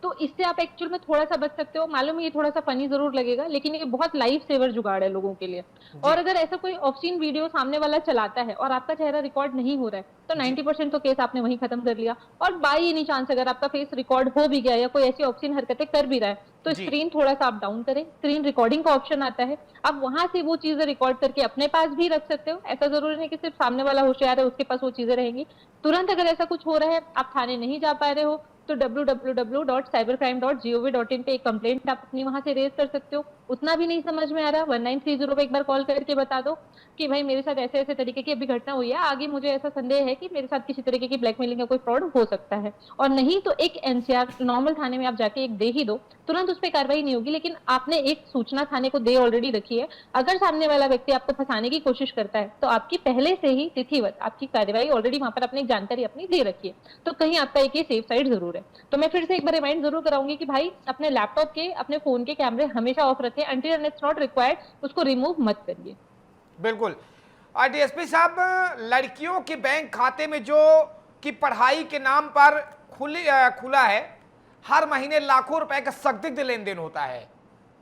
तो इससे आप एक्चुअल में थोड़ा सा बच सकते हो। मालूम है ये थोड़ा सा फनी जरूर लगेगा, लेकिन ये बहुत लाइफ सेवर जुगाड़ है लोगों के लिए। और अगर ऐसा कोई ऑब्सीन वीडियो सामने वाला चलाता है और आपका चेहरा रिकॉर्ड नहीं हो रहा है, तो 90% तो केस आपने वहीं खत्म कर लिया। और बाई एनी चांस अगर आपका फेस रिकॉर्ड हो भी गया या कोई ऐसी ऑब्सीन हरकतें कर भी रहा है, तो स्क्रीन थोड़ा सा आप डाउन करें, स्क्रीन रिकॉर्डिंग का ऑप्शन आता है, आप वहां से वो चीजें रिकॉर्ड करके अपने पास भी रख सकते हो। ऐसा जरूरी नहीं कि सिर्फ सामने वाला होशियार है उसके पास वो चीजें रहेंगी। तुरंत अगर ऐसा कुछ हो रहा है, आप थाने नहीं जा पा रहे हो, तो www.cybercrime.gov.in पे एक कंप्लेंट आप अपनी वहां से रेज कर सकते हो। उतना भी नहीं समझ में आ रहा, 1930 पे एक बार कॉल करके बता दो कि भाई मेरे साथ ऐसे ऐसे तरीके की अभी घटना हुई है, आगे मुझे ऐसा संदेह है कि मेरे साथ किसी तरीके की ब्लैकमेलिंग का कोई फ्रॉड हो सकता है। और नहीं तो एक एनसीआर नॉर्मल थाने में आप जाके एक दे ही दो, तुरंत उस पर कार्रवाई नहीं होगी, लेकिन आपने एक सूचना थाने को दे ऑलरेडी रखी है। अगर सामने वाला व्यक्ति आपको फंसाने की कोशिश करता है तो आपकी पहले से ही तिथिवत आपकी कार्रवाई ऑलरेडी वहां पर अपनी जानकारी अपनी दे रखी है, तो कहीं आपका एक सेफ साइड जरूर है। तो मैं फिर से एक बार रिमाइंड जरूर कराऊंगी कि भाई अपने लैपटॉप के अपने फोन के कैमरे हमेशा ऑफ रखें, अनटिल इट्स नॉट रिक्वायर्ड उसको रिमूव मत करिए। बिल्कुल। डीएसपी साहब, लड़कियों के बैंक खाते में जो कि पढ़ाई के नाम पर खुला है, हर महीने लाखों रुपए का संदिग्ध लेन देन होता है।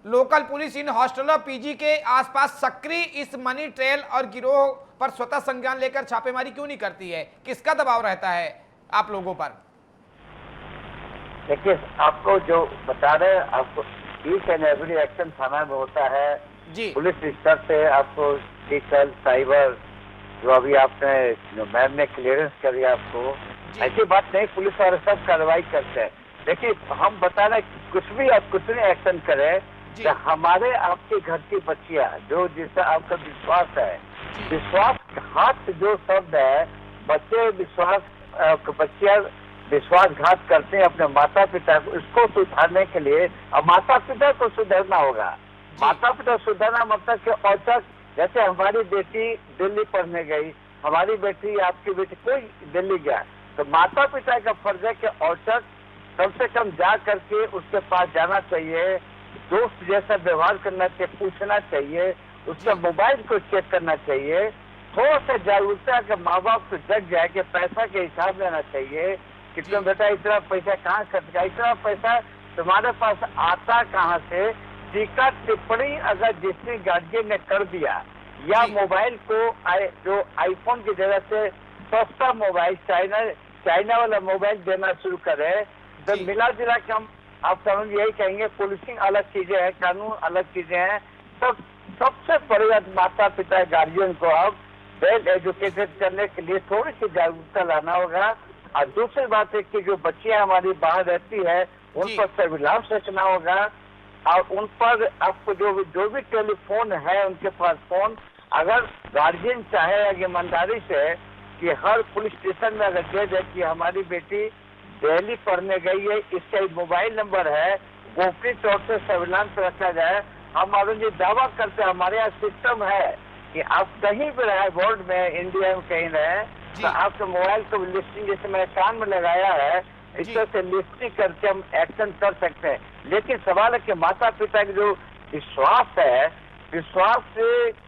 लोकल पुलिस इन हॉस्टलों पीजी के आसपास सक्रिय इस मनी ट्रेल और गिरोह पर स्वतः संज्ञान लेकर छापेमारी क्यों नहीं करती है? किसका दबाव रहता है आप लोगों पर? देखिए, आपको जो बता रहे, आपको ईच एंड एवरी एक्शन थाना में होता है जी। पुलिस स्तर से आपको डिजिटल साइबर, जो अभी आपने जो मैम ने क्लियरेंस करी आपको, ऐसी बात नहीं, पुलिस वाले सब कार्रवाई करते हैं। देखिए, हम बता रहे कुछ भी आप कुछ नहीं एक्शन करें, तो हमारे आपके घर की बच्चियां जो जिससे आपका विश्वास है, विश्वासघात जो शब्द है, बच्चियां विश्वासघात करते हैं अपने माता पिता को, इसको सुधारने के लिए अब माता पिता को सुधरना होगा। माता पिता सुधरना मतलब कि औचक, जैसे हमारी बेटी दिल्ली पढ़ने गई, हमारी बेटी आपकी बेटी कोई दिल्ली गया, तो माता पिता का फर्ज है कि औचक कम से कम जा करके उसके पास जाना चाहिए, दोस्त जैसा व्यवहार करना चाहिए, पूछना चाहिए, उसका मोबाइल को चेक करना चाहिए। थोड़ा सा जागरूकता के माँ बाप को जग जाए कि पैसा के हिसाब लेना चाहिए कि तुम बेटा इतना पैसा कहाँ खर्च किया, इतना पैसा तुम्हारे पास आता कहाँ से। टीका टिप्पणी अगर जिसने गार्जियन ने कर दिया, या मोबाइल को जो आईफोन की जगह से सस्ता मोबाइल चाइना वाला मोबाइल देना शुरू करे, तो मिला जुला के हम आप समझ यही कहेंगे, पुलिसिंग अलग चीजें हैं, कानून अलग चीजें हैं। सबसे पहले माता पिता गार्जियन को अब वेल एजुकेटेड करने के लिए थोड़ी सी जागरूकता लाना होगा। और दूसरी बात है कि जो बच्चियां हमारी बाहर रहती है, उन पर सर्विलांस रखना होगा, और उन पर आपको जो भी टेलीफोन है उनके पास फोन, अगर गार्जियन चाहे ईमानदारी से कि हर पुलिस स्टेशन में अगर दे दे कि हमारी बेटी दिल्ली पढ़ने गई है, इसका एक मोबाइल नंबर है, गोपनीय तौर से सर्विलांस रखा जाए। हम अरुण जी दावा करते हैं, हमारे यहाँ सिस्टम है कि आप कहीं भी रहे, वर्ल्ड में, इंडिया में कहीं रहे, तो आपके मोबाइल को लिस्टिंग, जैसे मैंने कान में लगाया है, इस तरह से लिस्टिंग करके हम एक्शन कर सकते हैं। लेकिन सवाल है कि माता पिता का जो विश्वास है, विश्वास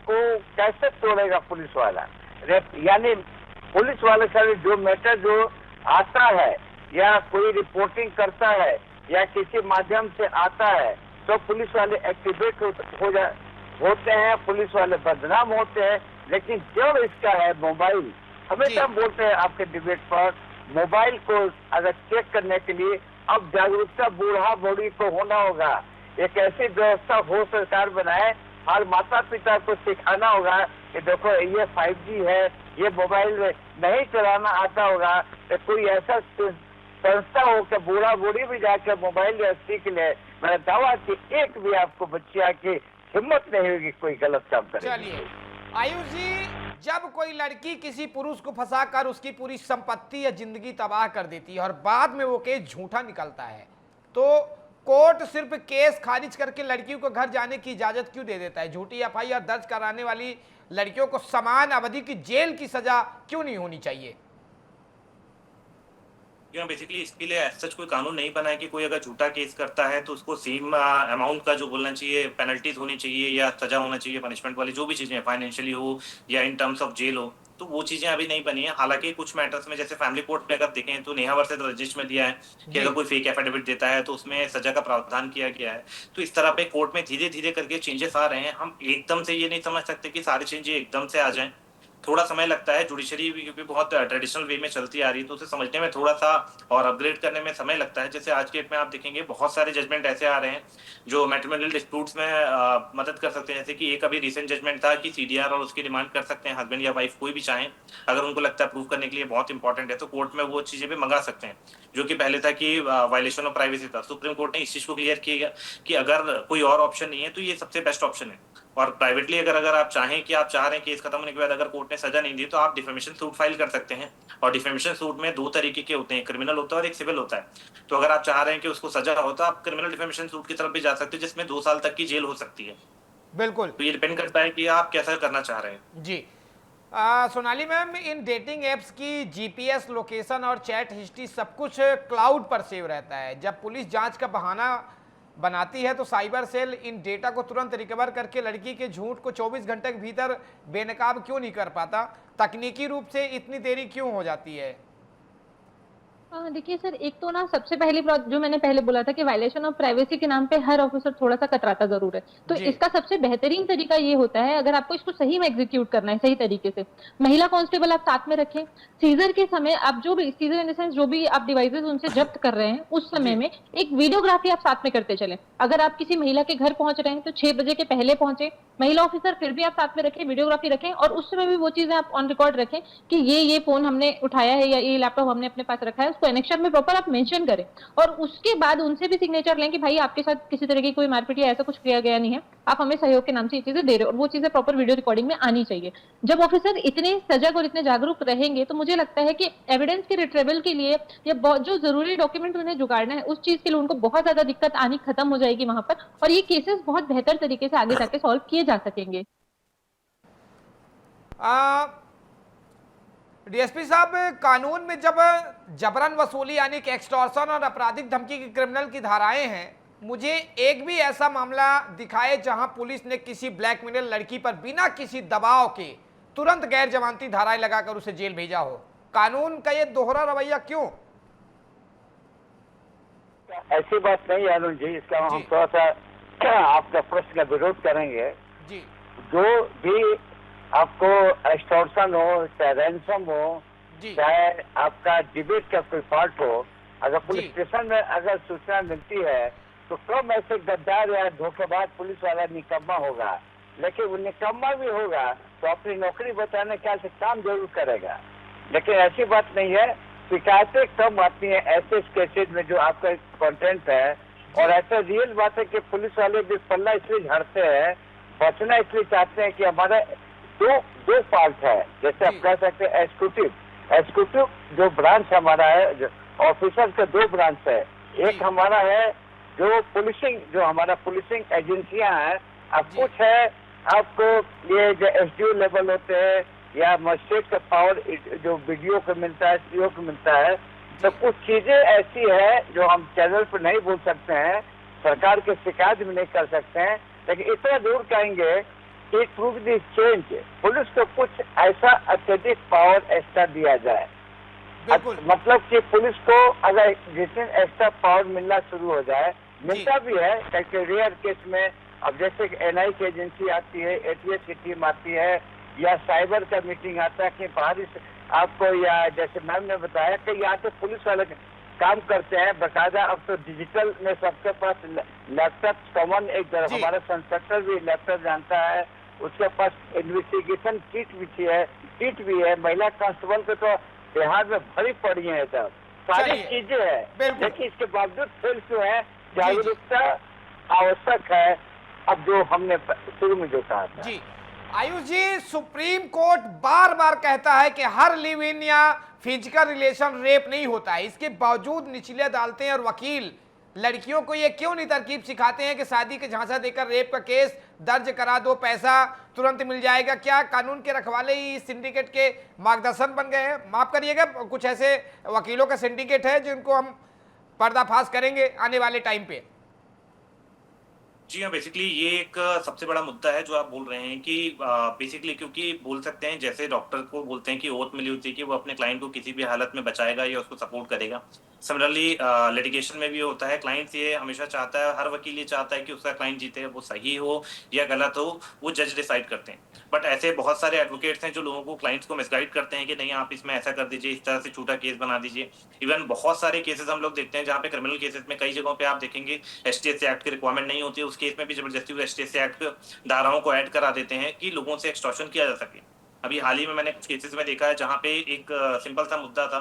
को कैसे तोड़ेगा पुलिस वाला? यानी पुलिस वाले का जो मैटर जो आता है, या कोई रिपोर्टिंग करता है, या किसी माध्यम से आता है, तो पुलिस वाले एक्टिवेट होते हैं, पुलिस वाले बदनाम होते हैं। लेकिन जब इसका है मोबाइल, हमेशा हम बोलते हैं आपके डिबेट पर, मोबाइल को अगर चेक करने के लिए अब जागरूकता बूढ़ा बूढ़ी को होना होगा। एक ऐसी व्यवस्था हो सरकार बनाए, हर माता पिता को सिखाना होगा कि देखो ये 5G है, ये मोबाइल नहीं चलाना आता होगा तो कोई ऐसा संस्था हो कि बूढ़ा बूढ़ी भी जाकर मोबाइल या सीख ले। मैंने दावा कि एक भी आपको बच्चिया की हिम्मत नहीं होगी कोई गलत काम करे। चलिए आयुष जी, जब कोई लड़की किसी पुरुष को फंसाकर उसकी पूरी संपत्ति या जिंदगी तबाह कर देती है और बाद में वो केस झूठा निकलता है, तो कोर्ट सिर्फ केस खारिज करके लड़कियों को घर जाने की इजाजत क्यों दे देता है? झूठी एफआईआर दर्ज कराने वाली लड़कियों को समान अवधि की जेल की सजा क्यों नहीं होनी चाहिए? बेसिकली इसके लिए सच कोई कानून नहीं बना है कि कोई अगर झूठा केस करता है तो उसको सेम अमाउंट का जो बोलना चाहिए पेनल्टीज होनी चाहिए या सजा होना चाहिए, पनिशमेंट वाली जो भी चीजें फाइनेंशियली हो या इन टर्म्स ऑफ जेल हो, तो वो चीजें अभी नहीं बनी है। हालांकि कुछ मैटर्स में जैसे फैमिली कोर्ट में अगर देखें तो नेहा वर्सेस रजिस्टर में दिया है कि अगर कोई फेक एफिडेविट देता है तो उसमें सजा का प्रावधान किया गया है। तो इस तरह पे कोर्ट में धीरे धीरे करके चेंजेस आ रहे हैं। हम एकदम से ये नहीं समझ सकते कि सारे चेंजेस एकदम से आ जाएं, थोड़ा समय लगता है। जुडिशरी भी क्योंकि बहुत ट्रेडिशनल वे में चलती आ रही है तो उसे समझने में थोड़ा सा और अपग्रेड करने में समय लगता है। जैसे आज के डेट में आप देखेंगे बहुत सारे जजमेंट ऐसे आ रहे हैं जो मैट्रिमोनियल डिस्प्यूट्स में मदद कर सकते हैं। जैसे कि एक अभी रिसेंट जजमेंट था कि सीडीआर और उसकी डिमांड कर सकते हैं हस्बैंड या वाइफ कोई भी चाहें, अगर उनको लगता है प्रूव करने के लिए बहुत इंपॉर्टेंट है तो कोर्ट में वो चीजें भी मंगा सकते हैं। जो कि पहले था कि वायलेशन ऑफ प्राइवेसी था, सुप्रीम कोर्ट ने इस चीज को क्लियर किया कि अगर कोई और ऑप्शन नहीं है तो ये सबसे बेस्ट ऑप्शन है। और प्राइवेटली अगर आप चाहें कि आप चाह रहे हैं केस खत्म होने के बाद अगर कोर्ट ने सजा नहीं दी तो आप डिफेमेशन सूट फाइल कर सकते हैं। और डिफेमेशन सूट में दो तरीके के होते हैं, क्रिमिनल होता है और एक सिविल होता है। तो अगर आप चाह रहे हैं कि उसको सजा हो तो आप क्रिमिनल डिफेमेशन सूट की तरफ भी जा सकते हैं जिसमें 2 साल तक की जेल हो सकती है। बिल्कुल, तो ये डिपेंड करता है कि आप कैसा करना चाह रहे हैं। जी। Sonali ma'am, in dating apps की जीपीएस लोकेशन और चैट हिस्ट्री सब कुछ क्लाउड पर सेव रहता है। जब पुलिस जांच का बहाना बनाती है तो साइबर सेल इन डेटा को तुरंत रिकवर करके लड़की के झूठ को 24 घंटे के भीतर बेनकाब क्यों नहीं कर पाता? तकनीकी रूप से इतनी देरी क्यों हो जाती है? देखिए सर, एक तो ना सबसे पहली जो मैंने पहले बोला था कि वायलेशन ऑफ प्राइवेसी के नाम पे हर ऑफिसर थोड़ा सा कतराता जरूर है। तो इसका सबसे बेहतरीन तरीका ये होता है, अगर आपको इसको सही में एग्जीक्यूट करना है सही तरीके से, महिला कांस्टेबल आप साथ में रखें। सीजर के समय आप जो भी सीजर इन द सेंस जो भी आप डिवाइसेस उनसे जब्त कर रहे हैं उस समय में एक वीडियोग्राफी आप साथ में करते चलें। अगर आप किसी महिला के घर पहुंच रहे हैं तो 6 बजे के पहले पहुंचे, महिला ऑफिसर फिर भी आप साथ में रखें, वीडियोग्राफी रखें और उस समय भी वो चीजें आप ऑन रिकॉर्ड रखें कि ये फोन हमने उठाया है या ये लैपटॉप हमने अपने पास रखा है, उसको एनेक्शन में प्रॉपर आप मेंशन करें। और उसके बाद उनसे भी सिग्नेचर लें कि भाई आपके साथ किसी तरह की कोई मारपीट या ऐसा कुछ किया गया नहीं है, आप हमें सहयोग के नाम से ये चीजें दे रहे हो, और वो चीजें प्रॉपर वीडियो रिकॉर्डिंग में आनी चाहिए। जब ऑफिसर इतने सजग और इतने जागरूक रहेंगे तो मुझे लगता है कि एविडेंस के रिट्रीवल के लिए या जो जरूरी डॉक्यूमेंट उन्हें जुगाड़ना है उस चीज के लिए उनको बहुत ज्यादा दिक्कत आनी खत्म हो जाएगी वहां पर, और ये केसेस बहुत बेहतर तरीके से आगे जाके सॉल्व किए जा सकेंगे। डीएसपी साहब, कानून में जब जबरन वसूली यानी कि एक्सटॉर्शन और आपराधिक धमकी की क्रिमिनल की धाराएं हैं, मुझे एक भी ऐसा मामला दिखाए जहां पुलिस ने किसी ब्लैकमेल लड़की पर बिना किसी दबाव के तुरंत गैर जमानती धाराएं लगाकर उसे जेल भेजा हो। कानून का ये दोहरा रवैया क्यों? ऐसी बात नहीं है अरुण जी, इसका हम थोड़ा सा आपका प्रश्न का विरोध करेंगे जी। जो भी आपको एक्सटॉर्शन हो, चाहे रैंसम हो, चाहे आपका डिबेट का कोई पार्ट हो, अगर पुलिस स्टेशन में अगर सूचना मिलती है तो कम ऐसे गद्दार या धोखेबाज पुलिस वाला निकम्मा होगा, लेकिन वो निकम्मा भी होगा तो अपनी नौकरी बचाने ख्याल से काम जरूर करेगा। लेकिन ऐसी बात नहीं है, शिकायतें कम आती हैं ऐसे केसेज में जो आपका कंटेंट है। और ऐसा रियल बात है कि पुलिस वाले भी पल्ला इसलिए झाड़ते हैं, बचना इसलिए चाहते हैं कि हमारा दो पार्ट है। जैसे आप कह सकते हैं एग्जीक्यूटिव जो ब्रांच हमारा है, ऑफिसर के 2 ब्रांच है। एक हमारा है जो पुलिसिंग, जो हमारा पुलिसिंग एजेंसियां हैं। अब कुछ है आपको ये जो एसडीओ लेवल होते हैं या मजिस्ट्रेट का पावर जो वीडियो को मिलता है, सीओ को मिलता है। तो कुछ चीजें ऐसी है जो हम चैनल पर नहीं बोल सकते हैं, सरकार के शिकायत भी नहीं कर सकते हैं, लेकिन इतना जरूर कहेंगे कि प्रूव दिस चेंज, पुलिस को कुछ ऐसा अत्यधिक पावर एक्स्ट्रा दिया जाए। मतलब कि पुलिस को अगर जितने एक्स्ट्रा पावर मिलना शुरू हो जाए, मिलता भी है क्योंकि रेयर केस में, अब जैसे एनआई की एजेंसी आती है, एटीएस की टीम आती है या साइबर का मीटिंग आता है कि बाहरी आपको, या जैसे मैम ने बताया कि यहाँ के पुलिस वाले काम करते हैं बकायदा। अब तो डिजिटल में सबके पास लैपटॉप कॉमन, एक हमारा इंस्पेक्टर भी लैपटॉप जानता है, उसके पास इन्वेस्टिगेशन किट भी है। महिला कांस्टेबल पे तो बिहार में भरी पड़ी है, सब सारी चीजें है, लेकिन इसके बावजूद फिर जो है जागरूकता आवश्यक है। अब जो हमने शुरू में जो कहा था जी आयुष जी, सुप्रीम कोर्ट बार बार कहता है कि हर लिव इन या फिजिकल रिलेशन रेप नहीं होता है, इसके बावजूद निचले अदालतें और वकील लड़कियों को ये क्यों नहीं तरकीब सिखाते हैं कि शादी के झांसा देकर रेप का केस दर्ज करा दो, पैसा तुरंत मिल जाएगा? क्या कानून के रखवाले ही सिंडिकेट के मार्गदर्शन बन गए हैं? माफ करिएगा, कुछ ऐसे वकीलों का सिंडिकेट है जिनको हम पर्दाफाश करेंगे आने वाले टाइम पे। जी हाँ, बेसिकली ये एक सबसे बड़ा मुद्दा है जो आप बोल रहे हैं कि बेसिकली क्योंकि बोल सकते हैं जैसे डॉक्टर को बोलते हैं कि ओथ मिली होती है कि वो अपने क्लाइंट को किसी भी हालत में बचाएगा या उसको सपोर्ट करेगा। सिमिलरली लिटिगेशन में भी होता है, क्लाइंट ये हमेशा चाहता है, हर वकील ये चाहता है कि उसका क्लाइंट जीते, वो सही हो या गलत हो वो जज डिसाइड करते हैं। बट ऐसे बहुत सारे एडवोकेट्स हैं जो लोगों को, क्लाइंट्स को मिसगाइड करते हैं कि नहीं आप इसमें ऐसा कर दीजिए, इस तरह से छोटा केस बना दीजिए। इवन बहुत सारे केसेस हम लोग देखते हैं जहाँ पे क्रिमिनल केसेस में कई जगहों पे आप देखेंगे एसटीएस एक्ट की रिक्वायरमेंट नहीं होती है, उस केस में भी जबरदस्ती एसटीएस एक्ट धाराओं को ऐड करा देते हैं कि लोगों से एक्सटॉर्शन किया जा सके। अभी हाल ही में मैंने कुछ केसेस में देखा है जहाँ पे एक सिंपल सा मुद्दा था,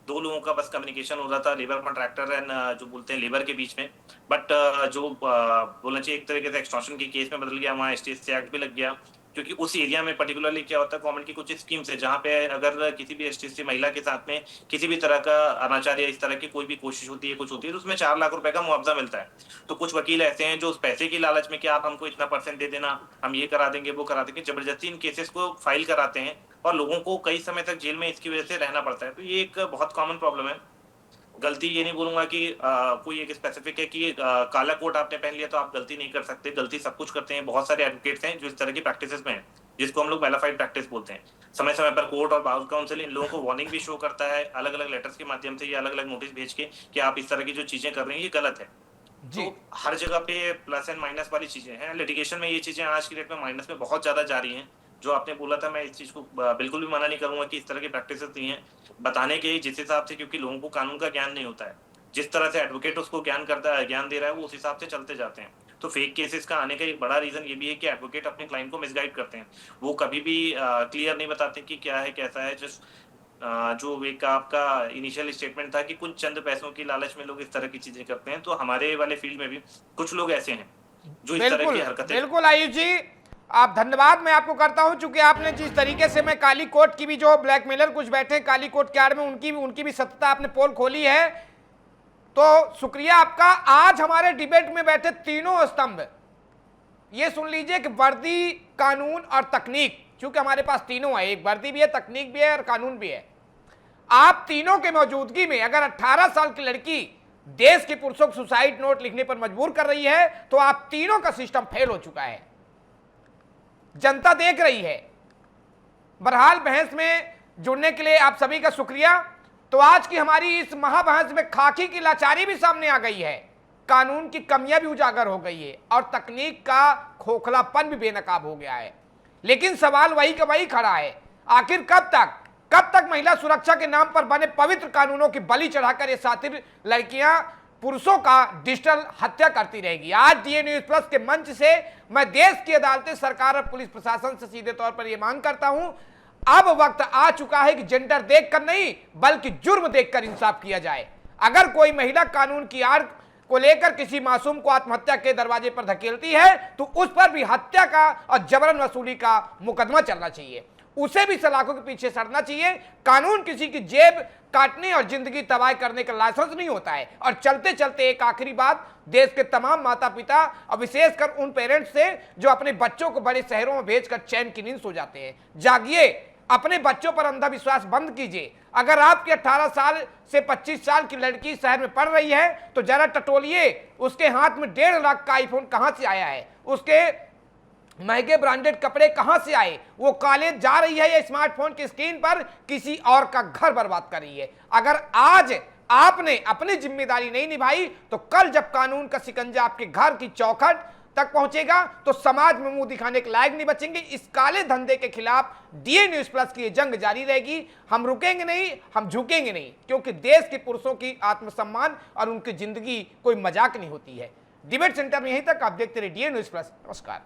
दो लोगों का बस कम्युनिकेशन हो रहा था, लेबर कॉन्ट्रैक्टर एंड जो बोलते हैं लेबर के बीच में, बट जो बोलना चाहिए एक तरीके से एक्सटॉर्शन के केस में बदल गया, वहाँ एसटीएस एक्ट भी लग गया। क्योंकि उस एरिया में पर्टिकुलरली क्या होता है, गवर्नमेंट की कुछ स्कीम्स है जहाँ पे अगर किसी भी एसटीसी महिला के साथ में किसी भी तरह का अनाचार या इस तरह की कोई भी कोशिश होती है, कुछ होती है, तो उसमें 4 लाख रुपए का मुआवजा मिलता है। तो कुछ वकील ऐसे हैं जो उस पैसे की लालच में कि आप हमको इतना % दे देना, हम ये करा देंगे वो करा देंगे, जबरदस्ती इन केसेस को फाइल कराते हैं और लोगों को कई समय तक जेल में इसकी वजह से रहना पड़ता है। तो ये एक बहुत कॉमन प्रॉब्लम है। गलती ये नहीं बोलूंगा कि कोई एक स्पेसिफिक है कि काला कोट आपने पहन लिया तो आप गलती नहीं कर सकते, गलती सब कुछ करते हैं। बहुत सारे एडवोकेट्स हैं जो इस तरह की प्रैक्टिसेस में हैं, जिसको हम लोग मैलाफाइड प्रैक्टिस बोलते हैं। समय समय पर कोर्ट और बार काउंसिल इन लोगों को वार्निंग भी शो करता है अलग अलग लेटर्स के माध्यम से या अलग अलग नोटिस भेज के कि आप इस तरह की जो चीजें कर रहे हैं ये गलत है। तो हर जगह पे प्लस एंड माइनस वाली चीजें हैं। लिटिगेशन में ये चीजें आज की डेट में माइनस में बहुत ज्यादा जा रही हैं। जो आपने बोला था, मैं इस चीज को बिल्कुल भी मना नहीं करूंगा कि इस तरह की प्रैक्टिसेस नहीं है, बताने के जिस हिसाब से, क्योंकि लोगों को कानून का ज्ञान नहीं होता है, जिस तरह से एडवोकेट उसको ज्ञान दे रहा है वो उस हिसाब से चलते जाते हैं। तो फेक केसेस का आने का एक बड़ा रीजन ये भी है कि एडवोकेट अपने क्लाइंट को मिसगाइड करते हैं। वो कभी भी क्लियर नहीं बताते कि क्या है कैसा है। जस्ट जो एक आपका इनिशियल स्टेटमेंट था कि कुछ चंद पैसों की लालच में लोग इस तरह की चीजें करते हैं, तो हमारे वाले फील्ड में भी कुछ लोग ऐसे हैं जो इस तरह की हरकतें। बिल्कुल आयुष जी, आप धन्यवाद मैं आपको करता हूं, चूंकि आपने जिस तरीके से, मैं काली कोट की भी, जो ब्लैकमेलर कुछ बैठे काली कोट के आड़ में, उनकी भी सत्यता आपने पोल खोली है, तो शुक्रिया आपका। आज हमारे डिबेट में बैठे तीनों स्तंभ, ये सुन लीजिए कि वर्दी, कानून और तकनीक, क्योंकि हमारे पास तीनों है, एक वर्दी भी है, तकनीक भी है और कानून भी है। आप तीनों के मौजूदगी में अगर 18 साल की लड़की देश के पुरुषों को सुसाइड नोट लिखने पर मजबूर कर रही है, तो आप तीनों का सिस्टम फेल हो चुका है, जनता देख रही है। बहरहाल, बहस में जुड़ने के लिए आप सभी का शुक्रिया। तो आज की हमारी इस महाबहस में खाकी की लाचारी भी सामने आ गई है, कानून की कमियां भी उजागर हो गई है और तकनीक का खोखलापन भी बेनकाब हो गया है। लेकिन सवाल वही का वही खड़ा है, आखिर कब तक महिला सुरक्षा के नाम पर बने पवित्र कानूनों की बलि चढ़ाकर ये सातिर लड़कियां पुरुषों का डिजिटल हत्या करती रहेगी? आज डीए न्यूज प्लस के मंच से मैं देश की अदालतें, सरकार और पुलिस प्रशासन से सीधे तौर पर यह मांग करता हूं, अब वक्त आ चुका है कि जेंडर देखकर नहीं बल्कि जुर्म देखकर इंसाफ किया जाए। अगर कोई महिला कानून की आड़ को लेकर किसी मासूम को आत्महत्या के दरवाजे पर धकेलती है, तो उस पर भी हत्या का और जबरन वसूली का मुकदमा चलना चाहिए, उसे भी सलाखों के पीछे सड़ना चाहिए। कानून किसी की जेब काटने और जिंदगी तबाह करने का लाइसेंस नहीं होता है। और चलते चलते एक आखिरी बात, देश के तमाम माता पिता और विशेषकर उन पेरेंट्स से जो अपने बच्चों को बड़े शहरों में भेजकर चैन की नींद सो जाते हैं, जागिए, अपने बच्चों पर अंधविश्वास बंद कीजिए। अगर आपकी 18 साल से 25 साल की लड़की शहर में पढ़ रही है तो जरा टटोलिए, उसके हाथ में 1.5 लाख का आईफोन कहां से आया है, उसके महंगे ब्रांडेड कपड़े कहां से आए, वो कॉलेज जा रही है या स्मार्टफोन की स्क्रीन पर किसी और का घर बर्बाद कर रही है। अगर आज आपने अपनी जिम्मेदारी नहीं निभाई तो कल जब कानून का शिकंजा आपके घर की चौखट तक पहुंचेगा तो समाज में मुंह दिखाने के लायक नहीं बचेंगे। इस काले धंधे के खिलाफ डीए न्यूज प्लस की ये जंग जारी रहेगी। हम रुकेंगे नहीं, हम झुकेंगे नहीं, क्योंकि देश के पुरुषों की आत्मसम्मान और उनकी जिंदगी कोई मजाक नहीं होती है। डिबेट सेंटर में यहीं तक। आप देखते रहिए डीए न्यूज प्लस। नमस्कार।